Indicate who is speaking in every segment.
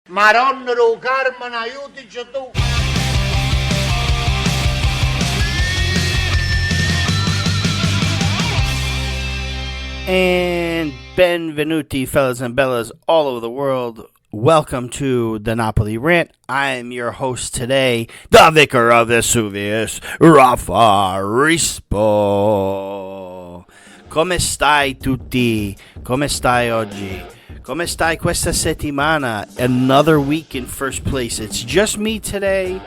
Speaker 1: Maradona, Carmen, aiutici tu.
Speaker 2: And benvenuti, fellas and bellas all over the world. Welcome to the Napoli Rant. I am your host today, the Vicar of Vesuvius, Raffa Rispo. Come stai tutti? Come stai oggi? Come stai questa settimana? Another week in first place. It's just me today.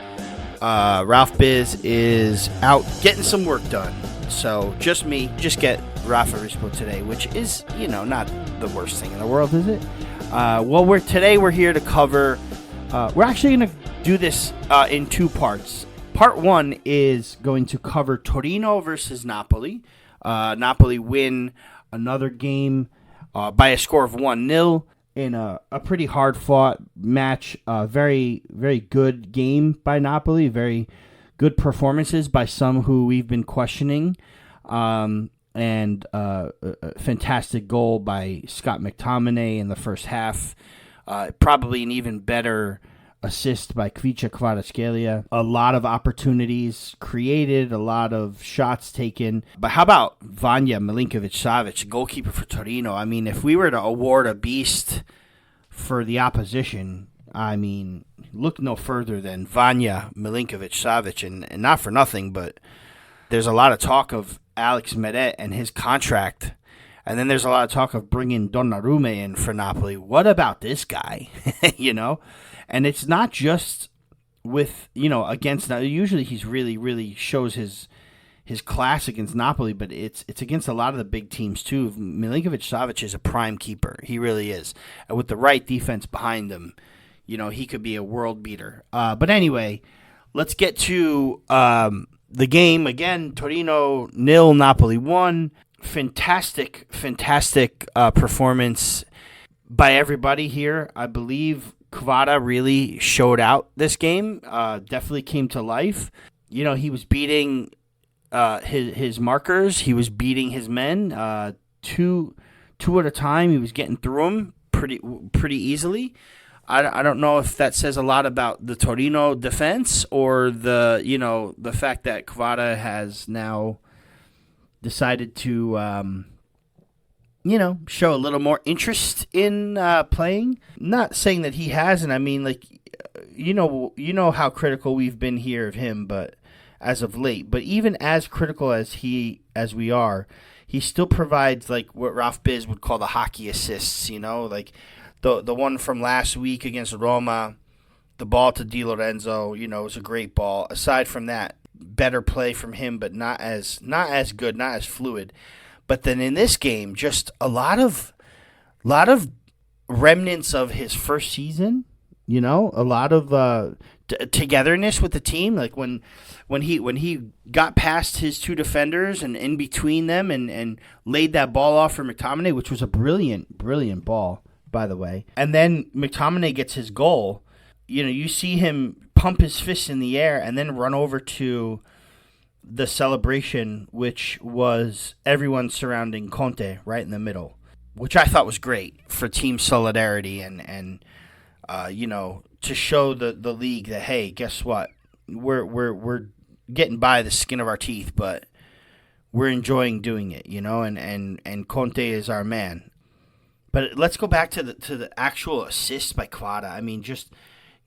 Speaker 2: Ralph Biz is out getting some work done. So just me, just get Raffa Rispo today, which is, not the worst thing in the world, is it? Today we're here to cover, we're actually going to do this in two parts. Part one is going to cover Torino versus Napoli. Napoli win another game by a score of 1-0 in a pretty hard-fought match. Very, very good game by Napoli. Very good performances by some who we've been questioning. And a fantastic goal by Scott McTominay in the first half. Probably an even better assist by Kvaratskhelia. A lot of opportunities created, a lot of shots taken. But how about Vanja Milinkovic-Savic, goalkeeper for Torino? I mean, if we were to award a beast for the opposition, I mean, look no further than Vanja Milinkovic-Savic. And not for nothing, but there's a lot of talk of Alex Meret and his contract. And then there's a lot of talk of bringing Donnarumma in for Napoli. What about this guy? And it's not just with, against, usually he's really, really shows his class against Napoli, but it's against a lot of the big teams too. Milinkovic-Savic is a prime keeper. He really is. And with the right defense behind him, he could be a world beater. But anyway, let's get to the game. Again, Torino 0, Napoli 1. Fantastic performance by everybody here. I believe Kvara really showed out this game. Definitely came to life. He was beating his markers. He was beating his men two at a time. He was getting through them pretty easily. I don't know if that says a lot about the Torino defense or the fact that Kvara has now decided to show a little more interest in playing. Not saying that he hasn't. I mean, how critical we've been here of him, but as of late. But even as critical as we are, he still provides like what Ralph Biz would call the hockey assists. The one from last week against Roma, the ball to Di Lorenzo, was a great ball. Aside from that, better play from him, but not as good, not as fluid. But then in this game, just a lot of remnants of his first season. A lot of togetherness with the team. Like when he got past his two defenders and in between them and laid that ball off for McTominay, which was a brilliant ball, by the way. And then McTominay gets his goal. You see him pump his fist in the air and then run over to the celebration, which was everyone surrounding Conte right in the middle, which I thought was great for team solidarity and to show the league that, hey, guess what? We're getting by the skin of our teeth, but we're enjoying doing it, and Conte is our man. But let's go back to the actual assist by Kvara. I mean, just,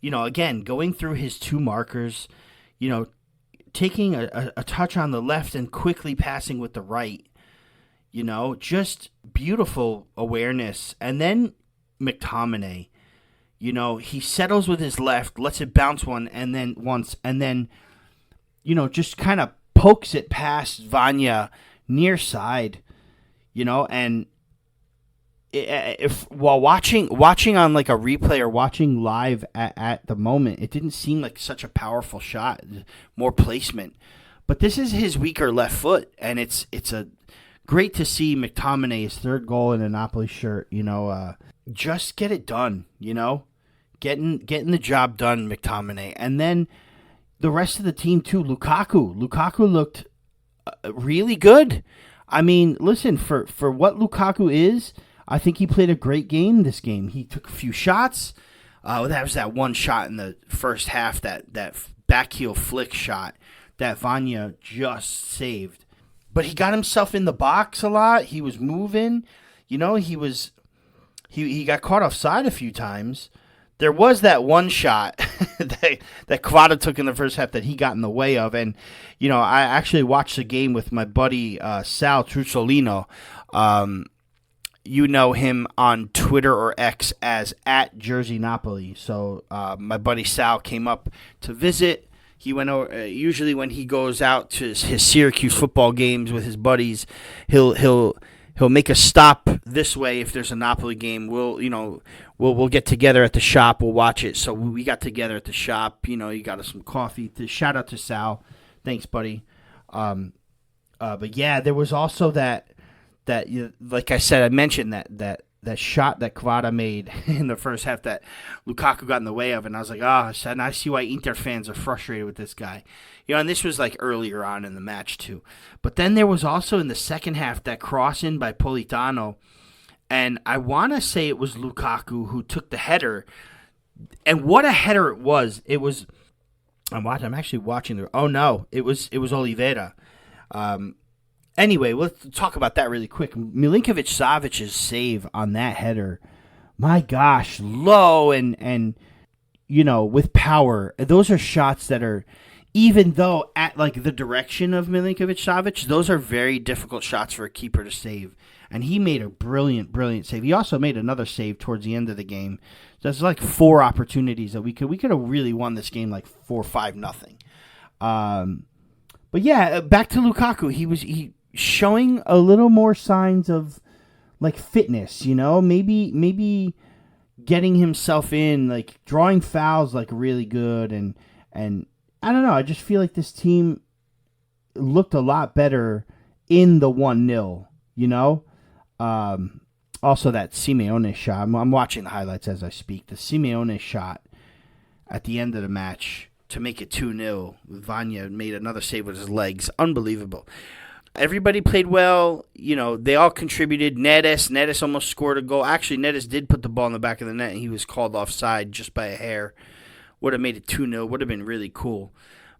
Speaker 2: again, going through his two markers, taking a touch on the left and quickly passing with the right, just beautiful awareness. And then McTominay, he settles with his left, lets it bounce once, and then, just kind of pokes it past Vanja near side, and if while watching on like a replay or watching live at the moment, it didn't seem like such a powerful shot, more placement. But this is his weaker left foot, and it's a great to see McTominay's third goal in a Napoli shirt. Just get it done. Getting the job done, McTominay, and then the rest of the team too. Lukaku looked really good. I mean, listen, for what Lukaku is, I think he played a great game this game. He took a few shots. That was that one shot in the first half, that back heel flick shot that Vanya just saved. But he got himself in the box a lot. He was moving. He got caught offside a few times. There was that one shot that Kvara took in the first half that he got in the way of. And, I actually watched the game with my buddy Sal Trusolino. You know him on Twitter or X as @Jersey Napoli. So my buddy Sal came up to visit. He went over. Usually when he goes out to his Syracuse football games with his buddies, he'll make a stop this way if there's a Napoli game. We'll get together at the shop. We'll watch it. So we got together at the shop. You got us some coffee. Shout out to Sal. Thanks, buddy. But yeah, there was also that like I said, I mentioned that shot that Kvara made in the first half that Lukaku got in the way of, and I was like, and I see why Inter fans are frustrated with this guy. And this was like earlier on in the match too. But then there was also in the second half that cross in by Politano, and I want to say it was Lukaku who took the header, and what a header it was. It was, I'm actually watching it was Oliveira. Anyway, let's talk about that really quick. Milinkovic-Savic's save on that header, my gosh, low and with power. Those are shots that are, even though at like the direction of Milinkovic-Savic, those are very difficult shots for a keeper to save. And he made a brilliant, brilliant save. He also made another save towards the end of the game. There's like 4 opportunities that we could have really won this game like 4-5-0. But yeah, back to Lukaku. He showing a little more signs of like fitness, maybe getting himself in, like drawing fouls like really good, and I don't know, I just feel like this team looked a lot better in the 1-0, also that Simeone shot, I'm watching the highlights as I speak, the Simeone shot at the end of the match to make it 2-0. Vanya made another save with his legs, unbelievable. Everybody played well. They all contributed. Neres almost scored a goal. Actually, Neres did put the ball in the back of the net, and he was called offside just by a hair. Would have made it 2-0. Would have been really cool.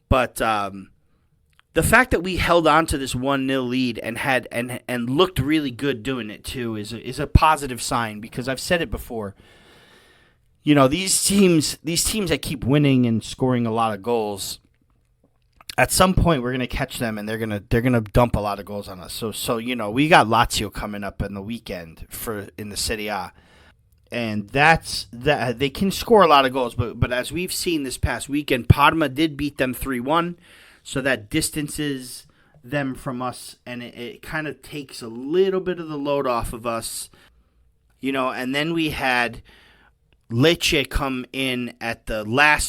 Speaker 2: But the fact that we held on to this 1-0 lead and had and looked really good doing it too is a positive sign, because I've said it before. These teams that keep winning and scoring a lot of goals, at some point we're gonna catch them, and they're gonna dump a lot of goals on us. So we got Lazio coming up in the weekend in the Serie A, and that's that. They can score a lot of goals, but as we've seen this past weekend, Parma did beat them 3-1, so that distances them from us, and it kind of takes a little bit of the load off of us, And then we had Lecce come in at the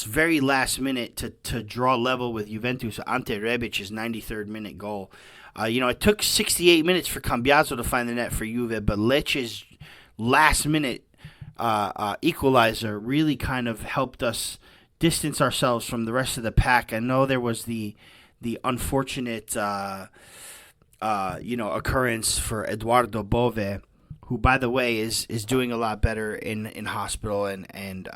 Speaker 2: very last minute to draw level with Juventus. Ante Rebic's 93rd minute goal. It took 68 minutes for Cambiaso to find the net for Juve, but Lecce's last minute equalizer really kind of helped us distance ourselves from the rest of the pack. I know there was the unfortunate occurrence for Eduardo Bove, who, by the way, is doing a lot better in hospital, and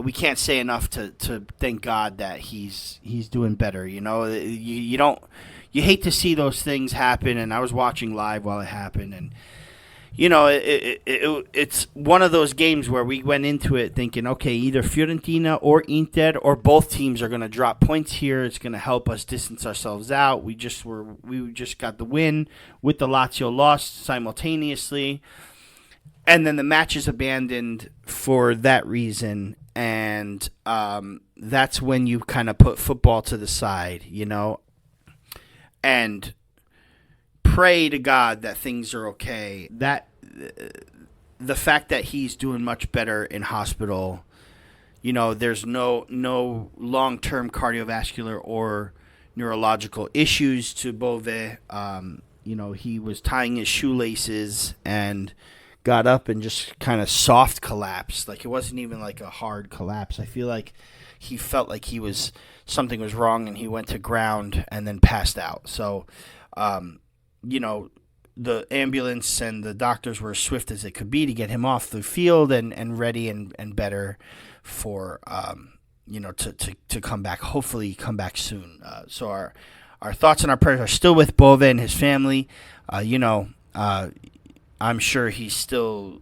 Speaker 2: we can't say enough to thank God that he's doing better. You hate to see those things happen, and I was watching live while it happened, and it's one of those games where we went into it thinking, okay, either Fiorentina or Inter or both teams are going to drop points here. It's going to help us distance ourselves out. We just got the win with the Lazio loss simultaneously, and then the match is abandoned for that reason, and that's when you kind of put football to the side, and pray to God that things are okay. That the fact that he's doing much better in hospital, there's no long-term cardiovascular or neurological issues to Bove. He was tying his shoelaces and got up and just kind of soft collapsed. Like, it wasn't even like a hard collapse. I feel like he felt like something was wrong, and he went to ground and then passed out. So, the ambulance and the doctors were as swift as it could be to get him off the field and ready and better for to come back. Hopefully, come back soon. So our thoughts and our prayers are still with Bove and his family. I'm sure he's still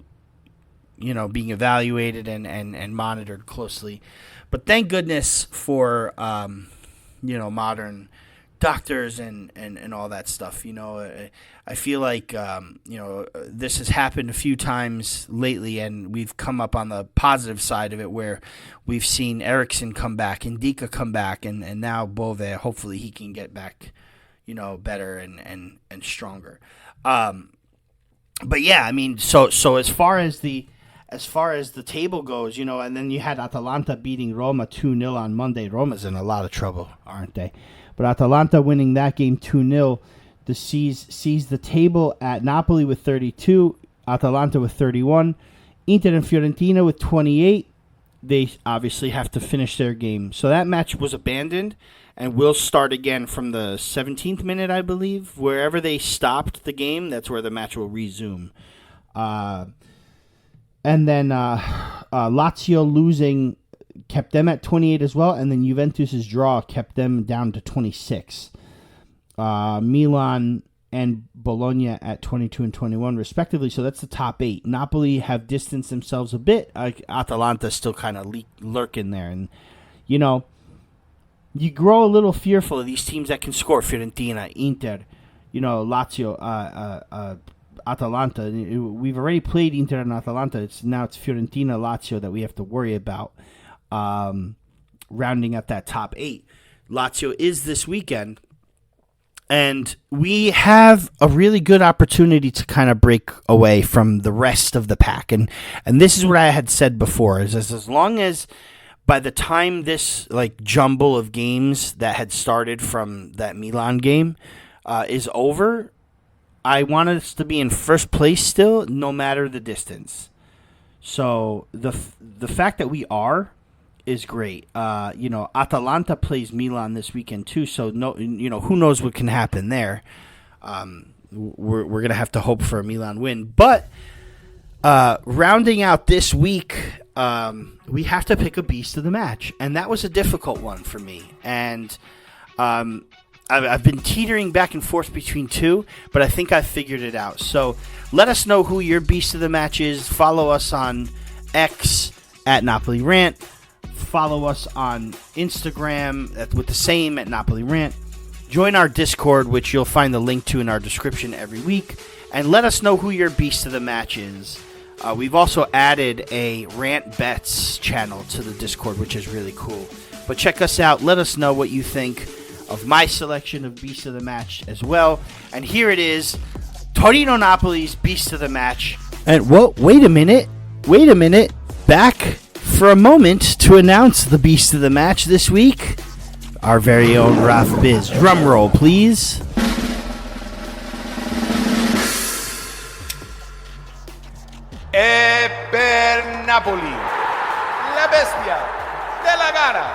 Speaker 2: being evaluated and monitored closely. But thank goodness for modern doctors and all that stuff. I feel like this has happened a few times lately, and we've come up on the positive side of it, where we've seen Eriksson come back and Dika come back, and now Bove. Hopefully, he can get back, better and stronger. But yeah, I mean, so as far as the table goes, and then you had Atalanta beating Roma 2-0 on Monday. Roma's in a lot of trouble, aren't they? But Atalanta winning that game 2-0 sees the table at Napoli with 32, Atalanta with 31, Inter and Fiorentina with 28. They obviously have to finish their game. So that match was abandoned and will start again from the 17th minute, I believe. Wherever they stopped the game, that's where the match will resume. And then Lazio losing kept them at 28 as well, and then Juventus's draw kept them down to 26. Milan and Bologna at 22 and 21 respectively, so that's the top 8. Napoli have distanced themselves a bit. Atalanta still kind of lurking there, and you grow a little fearful of these teams that can score. Fiorentina, Inter, Lazio, Atalanta. We've already played Inter and Atalanta. It's Fiorentina, Lazio that we have to worry about. Rounding up that top 8. Lazio is this weekend, and we have a really good opportunity to kind of break away from the rest of the pack. And this is what I had said before, is as long as by the time this jumble of games that had started from that Milan game is over, I want us to be in first place still, no matter the distance. So the fact that we are is great. Atalanta plays Milan this weekend too, so who knows what can happen there. We're gonna have to hope for a Milan win. But rounding out this week, we have to pick a beast of the match, and that was a difficult one for me. And I've been teetering back and forth between two, but I think I've figured it out. So let us know who your beast of the match is. Follow us on X at Napoli Rant. Follow us on Instagram with the same at Napoli Rant. Join our Discord, which you'll find the link to in our description every week. And let us know who your beast of the match is. We've also added a Rant Bets channel to the Discord, which is really cool. But check us out. Let us know what you think of my selection of beast of the match as well. And here it is, Torino Napoli's beast of the match. And wait a minute. Back for a moment to announce the beast of the match this week, our very own Raff Biz. Drum roll, please.
Speaker 1: E per Napoli, la bestia della gara,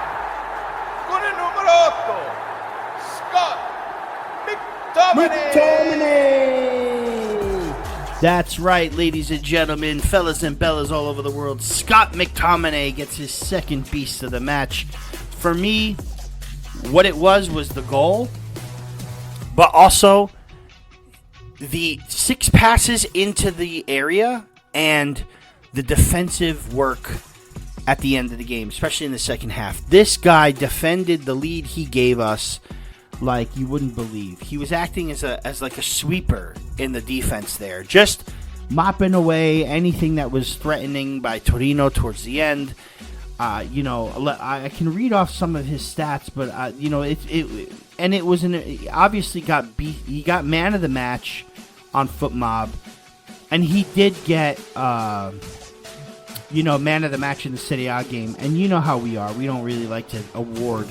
Speaker 1: con il numero 8, Scott McTominay.
Speaker 2: That's right, ladies and gentlemen, fellas and bellas all over the world. Scott McTominay gets his second beast of the match. For me, what it was the goal, but also the 6 passes into the area and the defensive work at the end of the game, especially in the second half. This guy defended the lead he gave us like you wouldn't believe. He was acting as like a sweeper in the defense there, just mopping away anything that was threatening by Torino towards the end. I can read off some of his stats, but it was obviously got beat. He got man of the match on Foot Mob, and he did get man of the match in the Serie A game. And you know how we are. We don't really like to award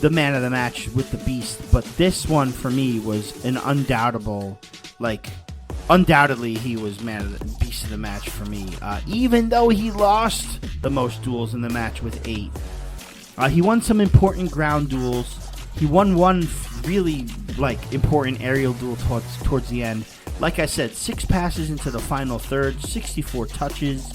Speaker 2: the man of the match with the beast, but this one for me was an undoubtedly he was beast of the match for me, even though he lost the most duels in the match with 8. He won some important ground duels. He won one really important aerial duel towards the end, like I said, 6 passes into the final third, 64 touches,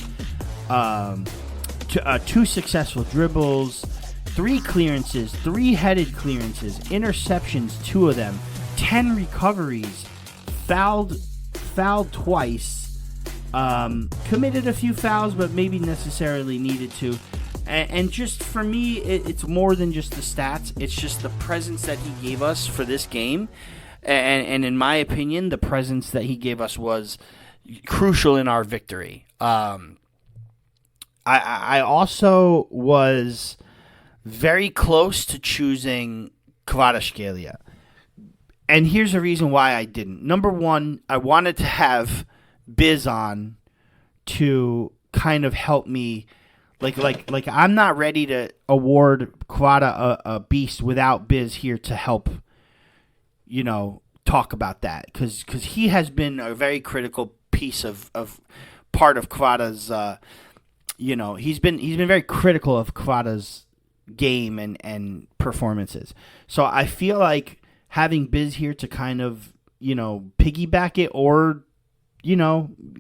Speaker 2: 2 successful dribbles, 3 clearances, 3 headed clearances, interceptions, 2 of them, 10 recoveries, fouled twice, committed a few fouls, but maybe necessarily needed to. And just for me, it's more than just the stats. It's just the presence that he gave us for this game. And in my opinion, the presence that he gave us was crucial in our victory. I also was very close to choosing Kvaratskhelia. And here's the reason why I didn't. Number one, I wanted to have Biz on to kind of help me. Like I'm not ready to award Kvara a beast without Biz here to help, talk about that. Because he has been a very critical piece of part of Kvara's, he's been very critical of Kvara's game and performances. So I feel like having Biz here to kind of, piggyback it or,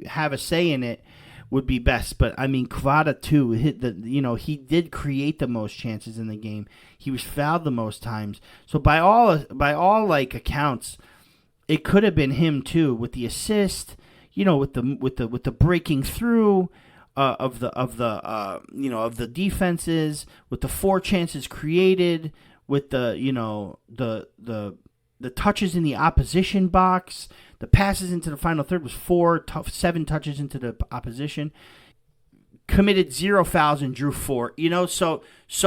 Speaker 2: have a say in it would be best. But I mean, Kvara too he did create the most chances in the game. He was fouled the most times. So by all accounts, it could have been him too with the assist, with the breaking through of the defenses, with the 4 chances created, with the touches in the opposition box. The passes into the final third was 7 touches into the opposition. Committed 0 fouls and drew 4. So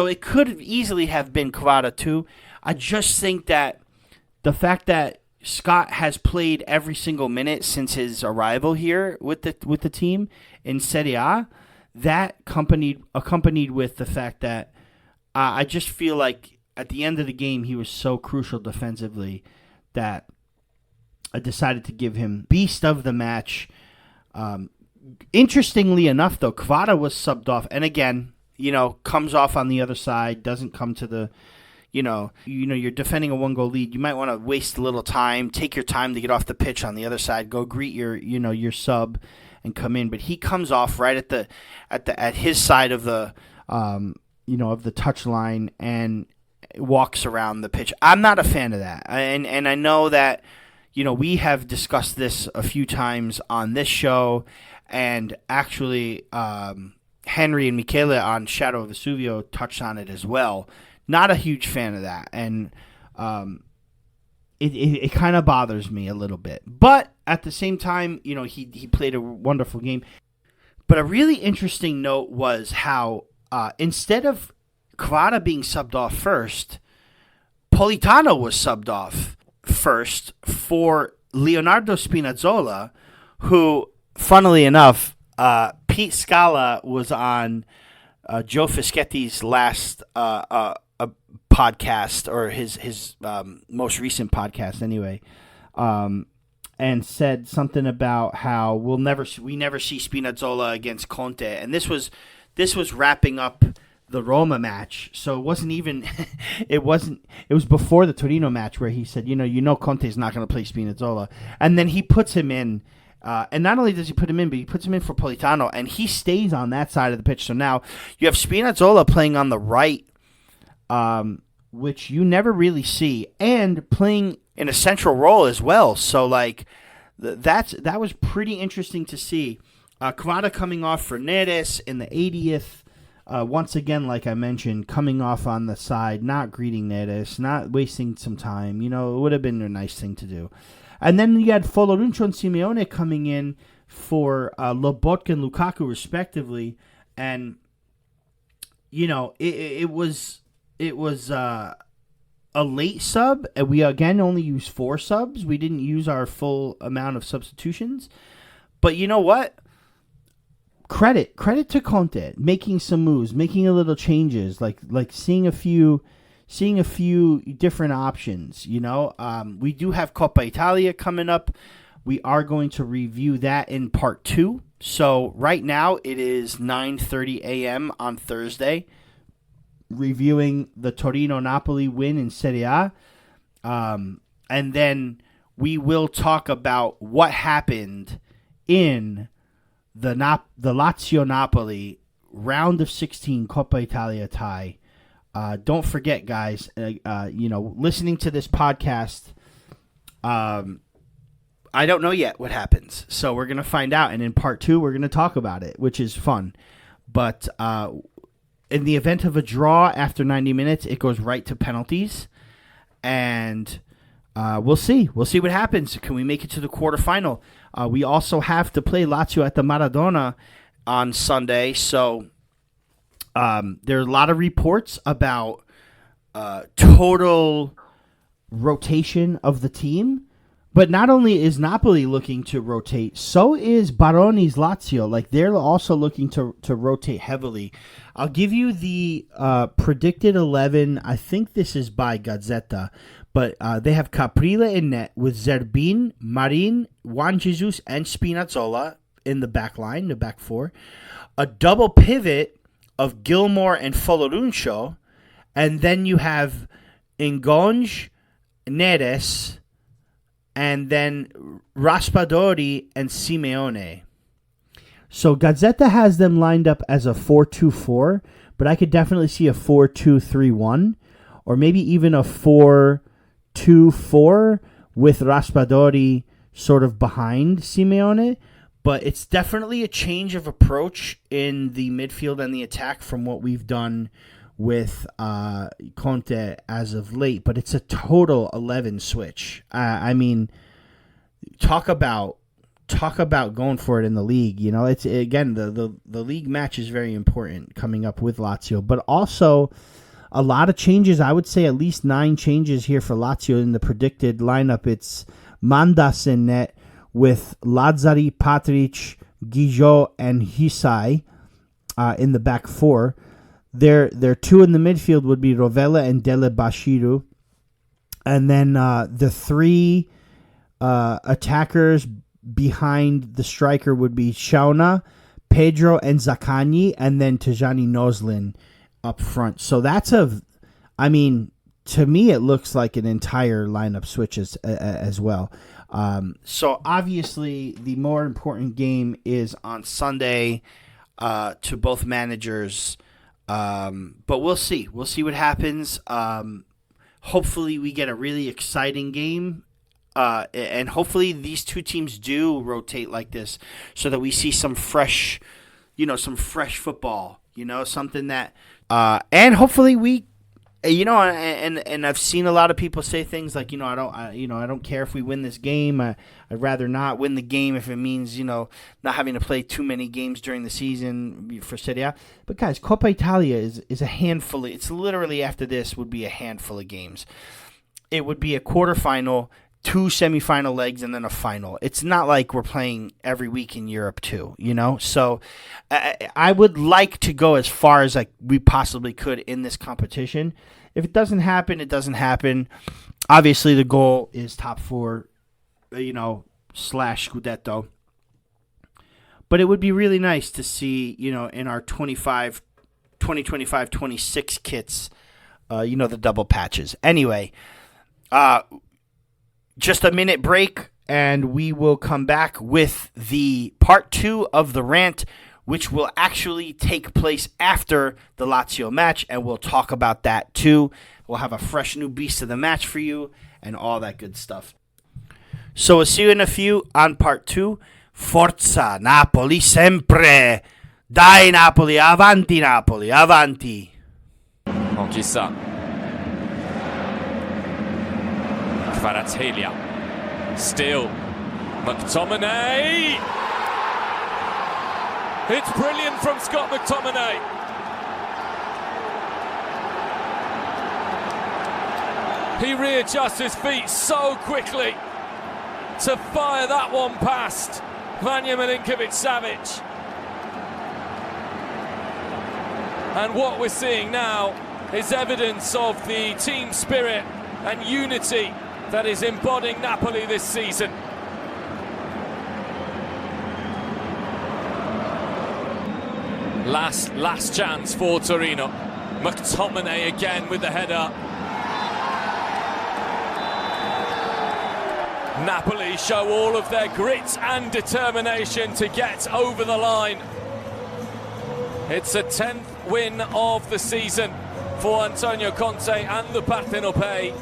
Speaker 2: it could easily have been Kvara too. I just think that the fact that Scott has played every single minute since his arrival here with the team in Serie A, that accompanied with the fact that I just feel like at the end of the game he was so crucial defensively that I decided to give him beast of the match. Interestingly enough, though, Kvara was subbed off, and again, comes off on the other side, doesn't come to the, you're defending a 1-goal lead. You might want to waste a little time, take your time to get off the pitch on the other side, go greet your sub, and come in. But he comes off right at his side of the, of the touch line and walks around the pitch. I'm not a fan of that, and I know that. We have discussed this a few times on this show, and actually Henry and Michele on Shadow of Vesuvio touched on it as well. Not a huge fan of that, and it kind of bothers me a little bit. But at the same time, he played a wonderful game. But a really interesting note was how instead of Kvara being subbed off first, Politano was subbed off first for Leonardo Spinazzola, who, funnily enough, Pete Scala was on Joe Fischetti's last podcast, or his most recent podcast anyway, and said something about how we never see Spinazzola against Conte, and this was wrapping up the Roma match, so it wasn't even. It was before the Torino match where he said, Conte's not going to play Spinazzola, and then he puts him in. And not only does he put him in, but he puts him in for Politano, and he stays on that side of the pitch. So now you have Spinazzola playing on the right, which you never really see, and playing in a central role as well. So that was pretty interesting to see. Kvara coming off for Neres in the 80th. Once again, like I mentioned, coming off on the side, not greeting Neres, not wasting some time. It would have been a nice thing to do. And then you had Foloruncho and Simeone coming in for Lobotka and Lukaku, respectively. And, it was a late sub. And we, again, only used 4 subs. We didn't use our full amount of substitutions. But you know what? Credit to Conte, making some moves, making a little changes, like seeing a few different options. We do have Coppa Italia coming up. We are going to review that in part 2. So right now it is 9:30 a.m. on Thursday, reviewing the Torino Napoli win in Serie A, and then we will talk about what happened in the Lazio Napoli round of 16 Coppa Italia tie. Don't forget, guys, listening to this podcast, I don't know yet what happens. So we're going to find out. And in part 2, we're going to talk about it, which is fun. But in the event of a draw after 90 minutes, it goes right to penalties. And we'll see. We'll see what happens. Can we make it to the quarterfinal? We also have to play Lazio at the Maradona on Sunday. So there are a lot of reports about total rotation of the team. But not only is Napoli looking to rotate, so is Baroni's Lazio. Like, they're also looking to rotate heavily. I'll give you the predicted 11. I think this is by Gazzetta. But they have Caprile in net with Zerbin, Marin, Juan Jesus, and Spinazzola in the back line, the back four. A double pivot of Gilmore and Foloruncio. And then you have Ngonge, Neres, and then Raspadori and Simeone. So Gazzetta has them lined up as a 4-2-4, but I could definitely see a 4-2-3-1, or maybe even a 4-2-4 with Raspadori sort of behind Simeone. But it's definitely a change of approach in the midfield and the attack from what we've done with Conte as of late, but it's a total 11 switch. I mean, talk about going for it in the league. You know, it's again the league match is very important coming up with Lazio, but also a lot of changes. I would say at least 9 changes here for Lazio in the predicted lineup. It's Mandas in net with Lazzari, Patric, Guijot, and Hisai in the back four. Their 2 in the midfield would be Rovella and Dele Bashiru. And then the 3 attackers behind the striker would be Shauna, Pedro, and Zaccagni, and then Tijani Noslin up front. So that's to me, it looks like an entire lineup switch as well. So obviously, the more important game is on Sunday to both managers. But we'll see. We'll see what happens. Hopefully we get a really exciting game. And hopefully these two teams do rotate like this so that we see some fresh football, something that, and hopefully we, and I've seen a lot of people say things like, I don't care if we win this game. I'd rather not win the game if it means, not having to play too many games during the season for Serie A. But guys, Coppa Italia is a handful. It's literally after this would be a handful of games. It would be a quarterfinal, 2 semifinal legs, and then a final. It's not like we're playing every week in Europe too, So I would like to go as far as we possibly could in this competition. If it doesn't happen, it doesn't happen. Obviously, the goal is top 4, / Scudetto. But it would be really nice to see, in our 2025-26 kits, the double patches. Anyway, just a minute break, and we will come back with the part 2 of the rant, which will actually take place after the Lazio match, and we'll talk about that too. We'll have a fresh new beast of the match for you and all that good stuff. So we'll see you in a few on part 2. Forza Napoli sempre! Dai Napoli, avanti Napoli, avanti!
Speaker 3: Non chissà. Kvaratskhelia. Still. McTominay! It's brilliant from Scott McTominay. He readjusts his feet so quickly to fire that one past Vanja Milinkovic-Savic. And what we're seeing now is evidence of the team spirit and unity that is embodying Napoli this season. Last chance for Torino. McTominay again with the header. Napoli show all of their grit and determination to get over the line. It's a 10th win of the season for Antonio Conte and the Partenopei.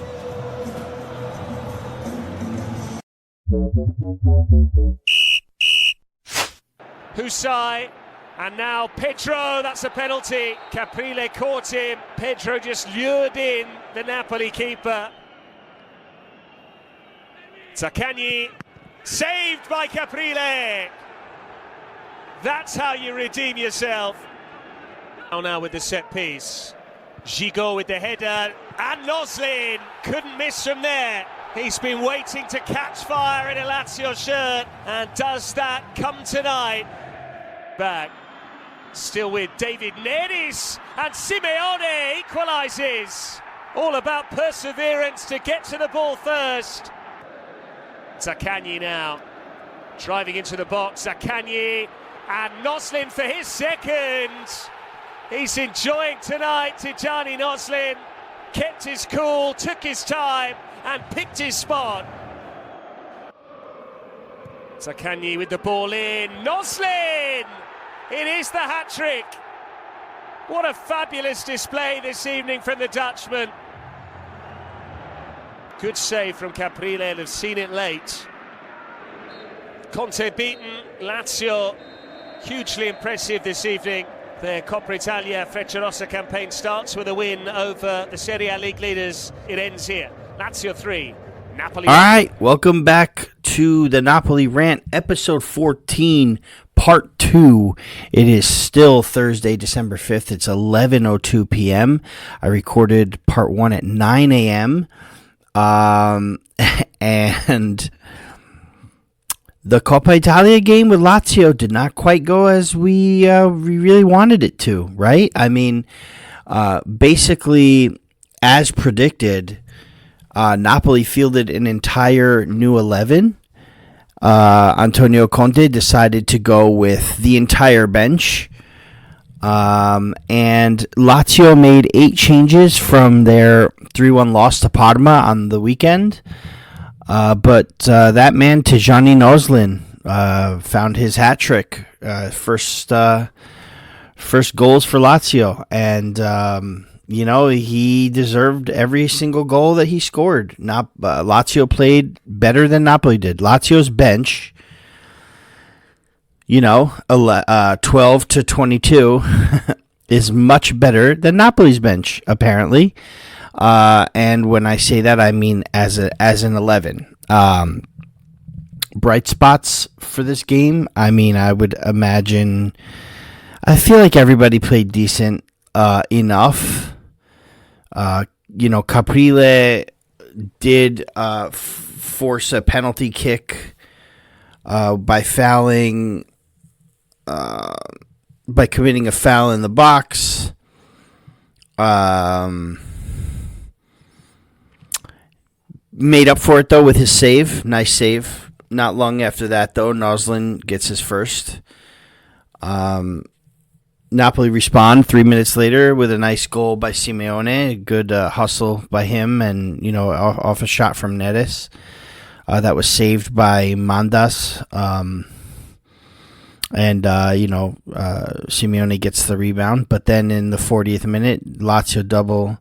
Speaker 4: Husai, and now Pedro, that's a penalty. Caprile caught him, Pedro just lured in the Napoli keeper. Zaccagni, saved by Caprile. That's how you redeem yourself. Now with the set piece. Gigot with the header, and Noslin couldn't miss from there. He's been waiting to catch fire in a Lazio shirt, and does that come tonight. Back, still with David Neres, and Simeone equalises. All about perseverance to get to the ball first. Zaccagni now, driving into the box, Zaccagni, and Noslin for his second. He's enjoying tonight, Tijani Noslin. Kept his cool, took his time, and picked his spot. Zaccagni with the ball in, Noslin! It is the hat-trick. What a fabulous display this evening from the Dutchman. Good save from Caprile, they've seen it late. Conte beaten, Lazio hugely impressive this evening. Their Coppa Italia Frecciarossa campaign starts with a win over the Serie A league leaders. It ends here. Lazio 3, Napoli.
Speaker 2: All right, welcome back to the Napoli Rant, episode 14, part 2. It is still Thursday, December 5th. It's 11:02 p.m. I recorded part 1 at 9 a.m. And the Coppa Italia game with Lazio did not quite go as we really wanted it to, right? I mean, basically, as predicted, Napoli fielded an entire new 11. Antonio Conte decided to go with the entire bench. And Lazio made 8 changes from their 3-1 loss to Parma on the weekend. But that man, Tijani Noslin, found his hat trick. First goals for Lazio. And, he deserved every single goal that he scored. Lazio played better than Napoli did. Lazio's bench, 12 to 22 is much better than Napoli's bench, apparently. And when I say that, I mean as an 11. Bright spots for this game. I mean, I would imagine. I feel like everybody played decent enough. Caprile did force a penalty kick by fouling, by committing a foul in the box. Made up for it, though, with his save. Nice save. Not long after that, though, Noslin gets his first. Napoli respond 3 minutes later with a nice goal by Simeone. Good hustle by him and, off a shot from Neres. That was saved by Mandas. Simeone gets the rebound. But then in the 40th minute, Lazio double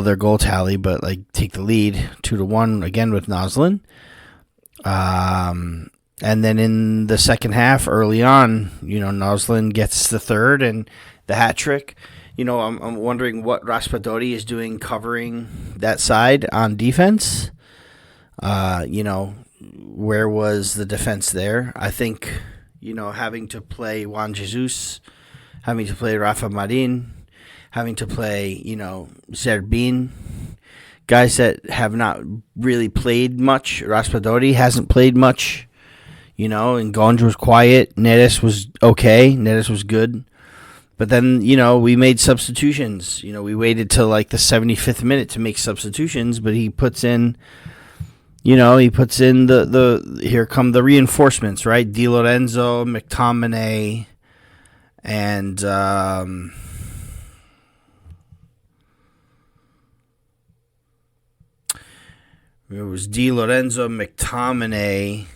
Speaker 2: their goal tally, but take the lead 2-1 again with Noslin. And then in the second half, early on, Noslin gets the third and the hat trick. I'm wondering what Raspadori is doing covering that side on defense. Where was the defense there? I think, having to play Juan Jesus, having to play Rafa Marin, having to play, Zerbin, guys that have not really played much. Raspadori hasn't played much, and Gonj was quiet. Neres was okay. Neres was good. But then, we made substitutions. We waited till the 75th minute to make substitutions, but he puts in, the here come the reinforcements, right? Di Lorenzo, McTominay, and It was Di Lorenzo, McTominay,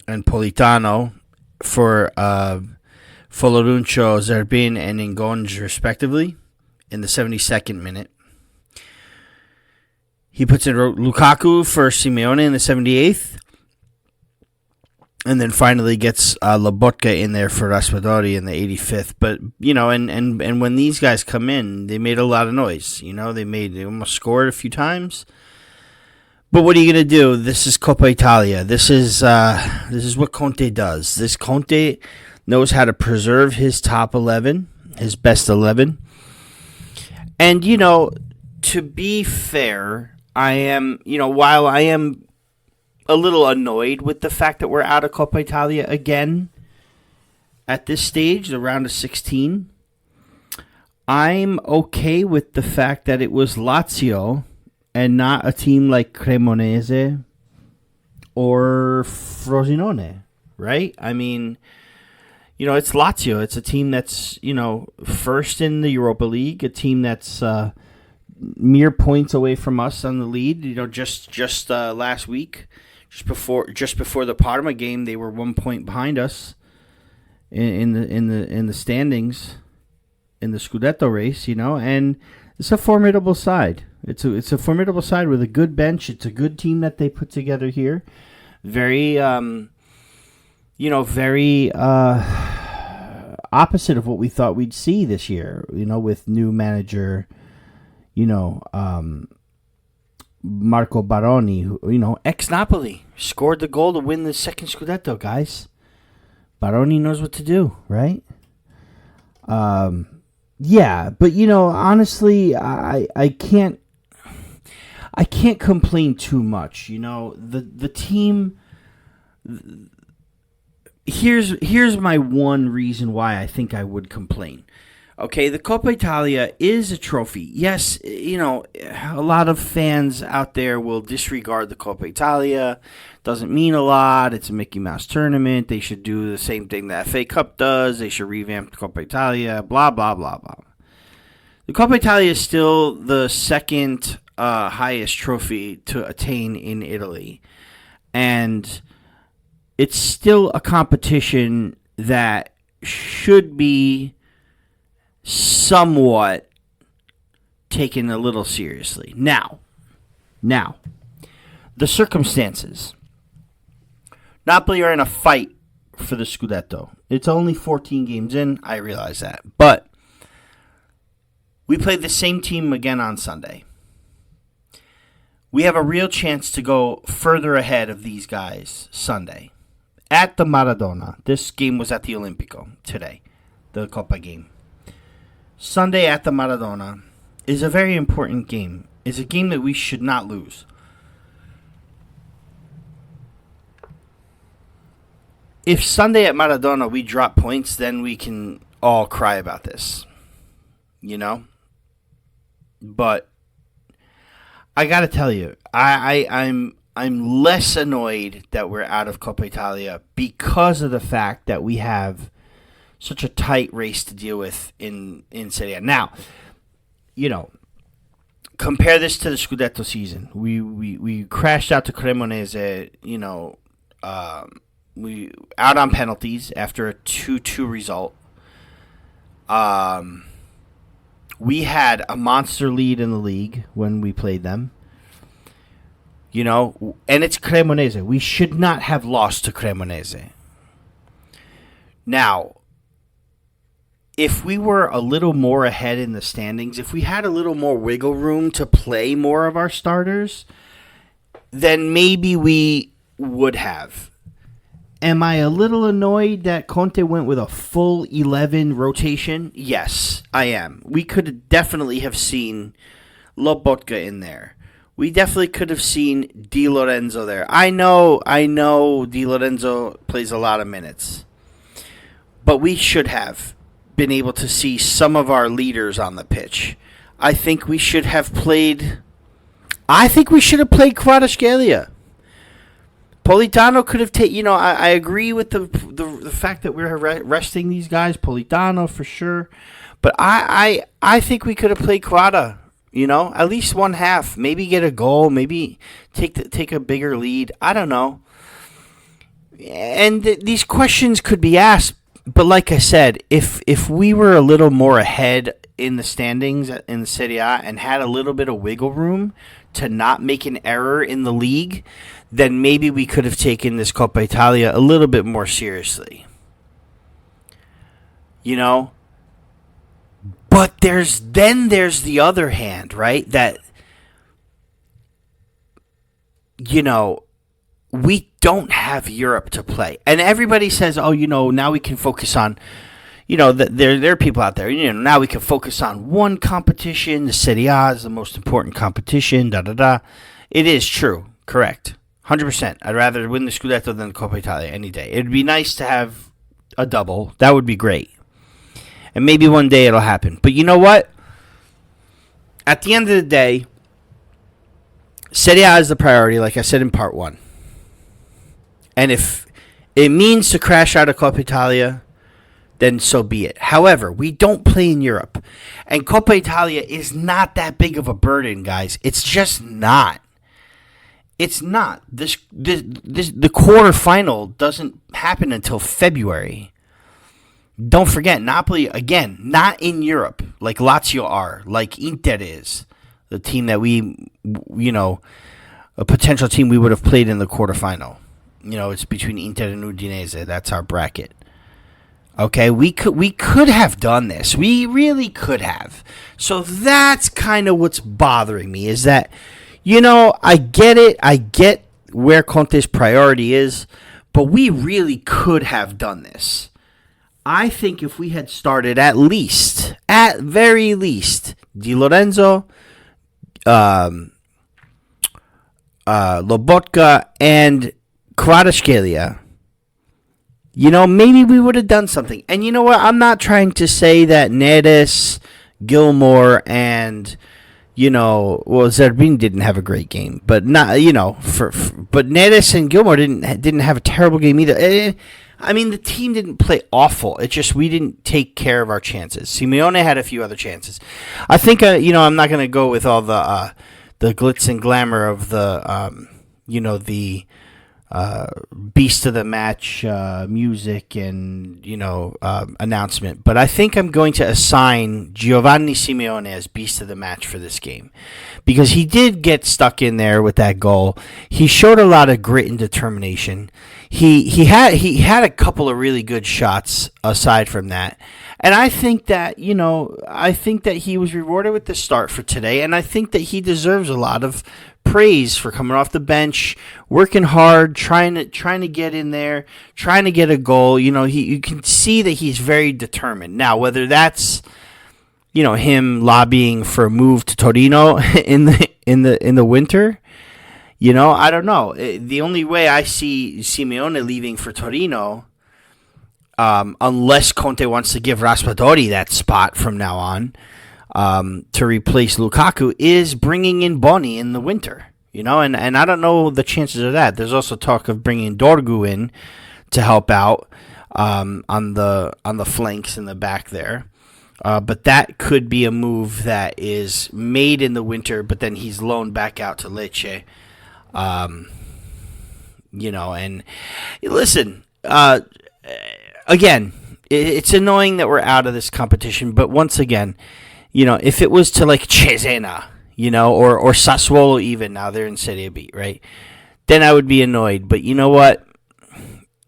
Speaker 2: and Politano for Foloruncho, Zerbin, and Ngonge, respectively, in the 72nd minute. He puts in Lukaku for Simeone in the 78th. And then finally gets Lobotka in there for Raspadori in the 85th. But, and when these guys come in, they made a lot of noise. They almost scored a few times. But what are you going to do? This is Coppa Italia. This is what Conte does. This Conte knows how to preserve his top 11, his best 11. And, to be fair, I am, while I am a little annoyed with the fact that we're out of Coppa Italia again at this stage, the round of 16. I'm okay with the fact that it was Lazio and not a team like Cremonese or Frosinone, right? I mean, it's Lazio. It's a team that's, first in the Europa League, a team that's mere points away from us on the lead. Just last week, just before the Parma game, they were 1 point behind us in the standings in the Scudetto race, and it's a formidable side. It's a formidable side with a good bench. It's a good team that they put together here. Very very opposite of what we thought we'd see this year, with new manager, Marco Baroni, who, ex-Napoli, scored the goal to win the second Scudetto, guys. Baroni knows what to do, right? Yeah, but, honestly, I can't complain too much. The team, here's my one reason why I think I would complain. Okay, the Coppa Italia is a trophy. Yes, a lot of fans out there will disregard the Coppa Italia. Doesn't mean a lot. It's a Mickey Mouse tournament. They should do the same thing the FA Cup does. They should revamp the Coppa Italia, blah, blah, blah, blah. The Coppa Italia is still the second highest trophy to attain in Italy. And it's still a competition that should be somewhat taken a little seriously. Now, the circumstances. Napoli are in a fight for the Scudetto. It's only 14 games in, I realize that. But we played the same team again on Sunday. We have a real chance to go further ahead of these guys Sunday. At the Maradona. This game was at the Olimpico today, the Coppa game. Sunday at the Maradona is a very important game. It's a game that we should not lose. If Sunday at Maradona we drop points, then we can all cry about this. But I gotta tell you, I'm less annoyed that we're out of Coppa Italia because of the fact that we have such a tight race to deal with in Serie A. Now, compare this to the Scudetto season. We crashed out to Cremonese, we out on penalties after a 2-2 result. We had a monster lead in the league when we played them. And it's Cremonese. We should not have lost to Cremonese. Now, if we were a little more ahead in the standings, if we had a little more wiggle room to play more of our starters, then maybe we would have. Am I a little annoyed that Conte went with a full 11 rotation? Yes, I am. We could definitely have seen Lobotka in there. We definitely could have seen Di Lorenzo there. I know Di Lorenzo plays a lot of minutes. But we should have been able to see some of our leaders on the pitch. I think we should have played Kvaratskhelia. Politano could have taken. I agree with the fact that we're resting these guys. Politano for sure, but I think we could have played Quada. At least one half, maybe get a goal, maybe take a bigger lead. I don't know. And these questions could be asked, but like I said, if we were a little more ahead in the standings in the Serie A and had a little bit of wiggle room to not make an error in the league, then maybe we could have taken this Coppa Italia a little bit more seriously. But there's the other hand, right? That we don't have Europe to play. And everybody says, "Oh, now we can focus on there are people out there, now we can focus on one competition. The Serie A is the most important competition, da-da-da." It is true. Correct. 100%. I'd rather win the Scudetto than the Coppa Italia any day. It'd be nice to have a double. That would be great. And maybe one day it'll happen. But you know what? At the end of the day, Serie A is the priority, like I said in part 1. And if it means to crash out of Coppa Italia, then so be it. However, we don't play in Europe. And Coppa Italia is not that big of a burden, guys. It's just not. It's not. The quarterfinal doesn't happen until February. Don't forget, Napoli, again, not in Europe, like Lazio are, like Inter is, the team that a potential team we would have played in the quarterfinal. It's between Inter and Udinese. That's our bracket. Okay, we could have done this. We really could have. So that's kind of what's bothering me, is that, I get it. I get where Conte's priority is, but we really could have done this. I think if we had started at very least, Di Lorenzo, Lobotka, and Kvaratskhelia, maybe we would have done something. And you know what? I'm not trying to say that Neres, Gilmore, and Zerbin didn't have a great game, but not but Neres and Gilmore didn't have a terrible game either. I mean, the team didn't play awful. It's just we didn't take care of our chances. Simeone had a few other chances. I think I'm not going to go with all the glitz and glamour of the beast of the match music and announcement, but I think I'm going to assign Giovanni Simeone as beast of the match for this game, because he did get stuck in there with that goal. He showed a lot of grit and determination. He had a couple of really good shots aside from that, and I think that he was rewarded with the start for today, and I think that he deserves a lot of praise for coming off the bench, working hard, trying to get in there, trying to get a goal. You can see that he's very determined. Now, whether that's him lobbying for a move to Torino in the winter, I don't know. The only way I see Simeone leaving for Torino, unless Conte wants to give Raspadori that spot from now on, to replace Lukaku, is bringing in Boni in the winter, and I don't know the chances of that. There's also talk of bringing Dorgu in to help out on the flanks in the back there, but that could be a move that is made in the winter, but then he's loaned back out to Lecce, and listen, again, it's annoying that we're out of this competition, but once again, if it was to like Cesena, or Sassuolo even, now they're in Serie B, right? Then I would be annoyed. But you know what?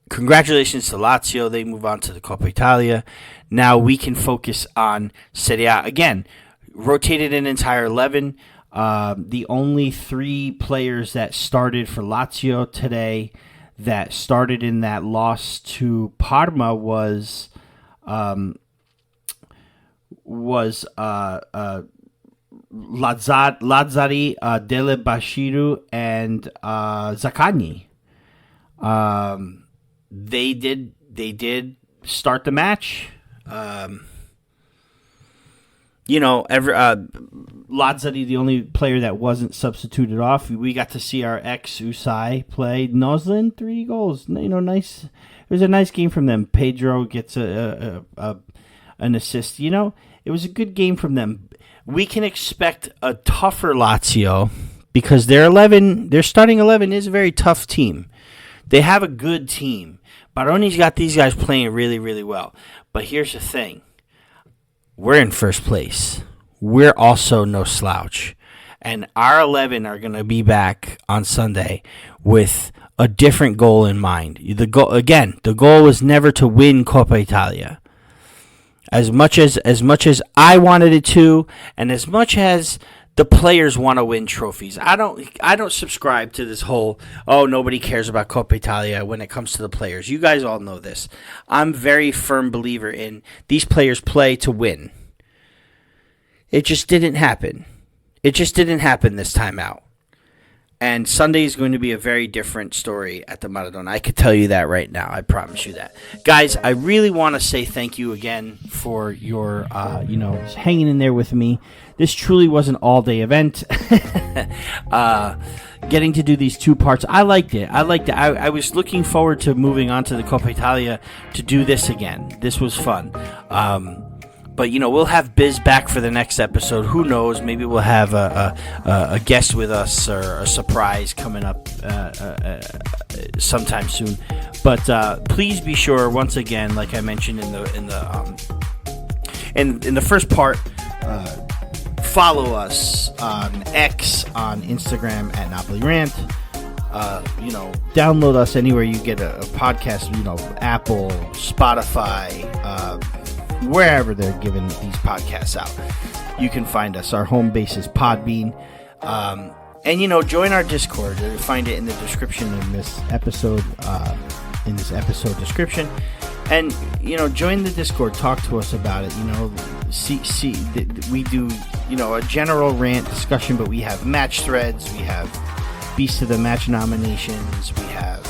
Speaker 2: Congratulations to Lazio. They move on to the Coppa Italia. Now we can focus on Serie A. Again, rotated an entire 11. The only 3 players that started for Lazio today that started in that loss to Parma was Lazzari, Dele Bashiru, and Zaccagni. They did start the match. Lazzari, the only player that wasn't substituted off. We got to see our ex-Usai play. Noslin, 3 goals. Nice. It was a nice game from them. Pedro gets an assist. It was a good game from them. We can expect a tougher Lazio because their starting 11 is a very tough team. They have a good team. Baroni's got these guys playing really, really well. But here's the thing. We're in first place. We're also no slouch. And our 11 are going to be back on Sunday with a different goal in mind. The goal was never to win Coppa Italia. As much as I wanted it to, and as much as the players want to win trophies. I don't subscribe to this whole, nobody cares about Coppa Italia when it comes to the players. You guys all know this. I'm very firm believer in these players play to win. It just didn't happen. It just didn't happen this time out. And Sunday is going to be a very different story at the Maradona. I could tell you that right now. I promise you that. Guys, I really want to say thank you again for your, hanging in there with me. This truly was an all-day event. Getting to do these 2 parts, I liked it. I was looking forward to moving on to the Coppa Italia to do this again. This was fun. But, we'll have Biz back for the next episode. Who knows? Maybe we'll have a guest with us or a surprise coming up sometime soon. But please be sure, once again, like I mentioned in the first part, follow us on X, on Instagram at Napoli Rant. Download us anywhere you get a podcast, Apple, Spotify, wherever they're giving these podcasts out. You can find us. Our home base is Podbean. And, join our Discord. You'll find it in the description in this episode description. And, join the Discord. Talk to us about it. We do, a general rant discussion, but we have match threads. We have Beast of the Match nominations. We have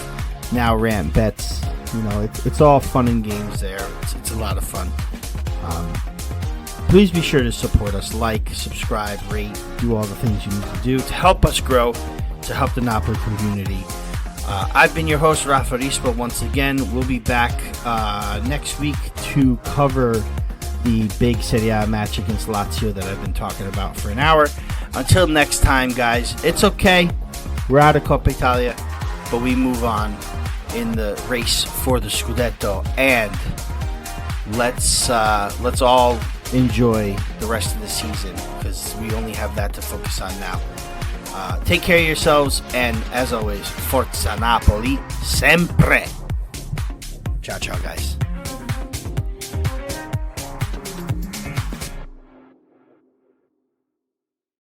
Speaker 2: now rant bets. It's all fun and games there. It's a lot of fun. Please be sure to support us. Like, subscribe, rate, do all the things you need to do to help us grow, to help the Napoli community. I've been your host, Raffa Rispo. Once again, we'll be back next week to cover the big Serie A match against Lazio that I've been talking about for an hour. Until next time, guys, it's okay. We're out of Coppa Italia, but we move on in the race for the Scudetto, and let's all enjoy the rest of the season because we only have that to focus on now. Take care of yourselves, and as always, Forza Napoli sempre. Ciao, guys.